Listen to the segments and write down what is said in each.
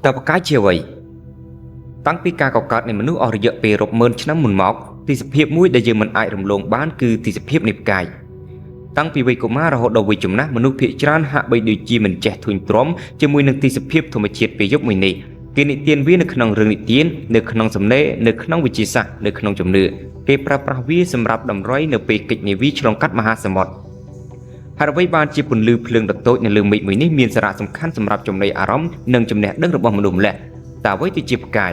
តើបកាយជាអ្វីតាំងពីការកកើតនៃមនុស្សអស់រយៈពេលរាប់ម៉ឺនឆ្នាំមុនមកទីសភាពមួយដែលយើងមិនអាចរំលងបានគឺទីសភាពនៃផ្កាយតាំងពីវ័យកុមាររហូតដល់វ័យចំណាស់មនុស្សភាគច្រើនហាក់បីដូចជាមិនចេះធុញទ្រាំជាមួយនឹងទីសភាពធម្មជាតិពេលយប់មួយនេះគេនិទានវានៅក្នុងរឿងនិទាននៅក្នុងសំណេរនៅក្នុងវិទ្យាសាស្ត្រនៅក្នុងជំនឿគេប្រើប្រាស់វាសម្រាប់ដំរីនៅពេលកិច្ចនាវាឆ្លងកាត់មហាសមុទ្រហើយអ្វីបានជាពន្លឺភ្លើងដ៏តូចនៅលើមេឃមួយនេះមានសារៈសំខាន់សម្រាប់ចំណីអារម្មណ៍និងចំណេះដឹងរបស់មនុស្សម្នាក់តើអ្វីទៅជាផ្កាយ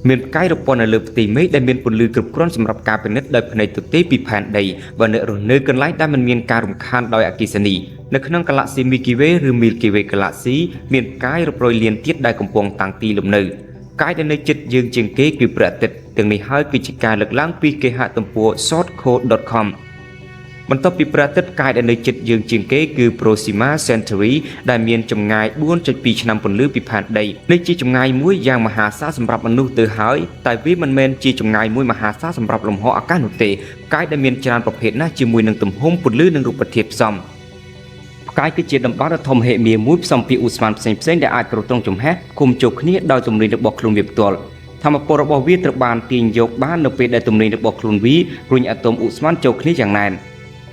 មានផ្កាយរពន្ធនៅលើផ្ទៃមេឃដែលមានពន្លឺគ្រប់គ្រាន់សម្រាប់ការពិនិត្យដោយភ្នែកទទេពីផែនដីបើអ្នករស់នៅកន្លែងដែលមិនមានការរំខានដោយអគ្គិសនីនៅក្នុងកាឡាក់ស៊ី Milky Way ឬ Milky Way Galaxy មានផ្កាយរាប់រយលានទៀតដែលកំពុងតាំងទីលំនៅផ្កាយដែលនៅជិតយើងជាងគេគឺព្រះអាទិត្យទាំងនេះហើយគឺជាការលើកឡើងពីគេហទំព័រ sourceCode.com បន្ទាប់ពីព្រះអាទិត្យផ្កាយដែលនៅជិតយើងជាងគេគឺ Proxima Centauri ដែលមានចម្ងាយ 4.2 ឆ្នាំពន្លឺពីផែនដីនេះជាចម្ងាយមួយយ៉ាងមហាសាលសម្រាប់មនុស្សទៅហើយតែវាមិនមែនជាចម្ងាយមួយមហាសាលសម្រាប់លំហអាកាសនោះទេផ្កាយដែលមានច្រើនប្រភេទណាស់ជាមួយនឹងទំហំពន្លឺនិងរូបធាតុផ្សំផ្កាយគឺជាតំបន់ដ៏ធំហិមាមួយផ្សំពីឧស្ម័នផ្សេងៗដែលអាចទ្រទ្រង់ចំហេះគុំចូលគ្នាដោយទំនិញរបស់ខ្លួនវាផ្ទាល់ធម្មពលរបស់វាត្រូវបានទាញយកបាននៅពេលដែលទំនិញរបស់ខ្លួនវារុញអាតូមឧស្ម័នចូលគ្នាយ៉ាងណែន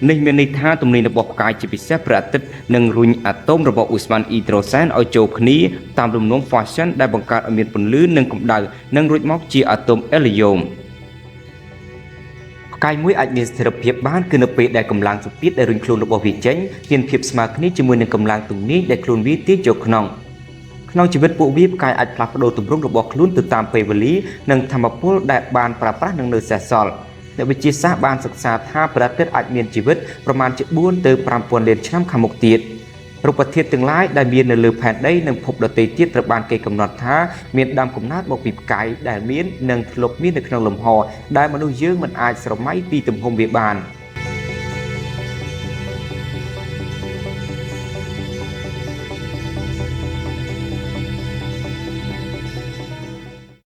នេះមានន័យថាទំនិញរបស់ផ្កាយជាពិសេសព្រះអាទិត្យនឹងរុញអាតូមរបស់ឧស្ម័នអ៊ីដ្រូសែនឲ្យចូលគ្នាតាមលំនាំ fusion ដែលបង្កើតឲ្យមានពន្លឺនិងកម្ដៅនិងរួចមកជាអាតូមអេលីយ៉ូមផ្កាយមួយអាចមានស្ថិរភាពបានគឺនៅពេលដែលកម្លាំងសម្ពាធដែលរុញខ្លួនរបស់វាចេញមានភាពស្មើគ្នាជាមួយនឹងកម្លាំងទំនាញដែលខ្លួនវាទាញចូលក្នុងជីវិតពួកវាផ្កាយអាចផ្លាស់ប្ដូរទម្រង់របស់ខ្លួនទៅតាមពេលវេលានិងធម្មពលដែលបានប្រើប្រាស់នឹងនៅសេសសល់អ្នកវិទ្យាសាស្ត្របានសិក្សាថាព្រះអាទិត្យអាចមានជីវិតប្រមាណជា4ទៅ5000លានឆ្នាំខាងមុខទៀតរូបធាតុទាំងឡាយដែលមាននៅលើផែនដីនិងភពដទៃទៀតត្រូវបានគេកំណត់ថាមានដើមកំណើតមកពីផ្កាយដែលមាននិងធ្លាប់មាននៅក្នុងលំហដែលមនុស្សយើងមិនអាចស្រមៃពីទំហំវាបាន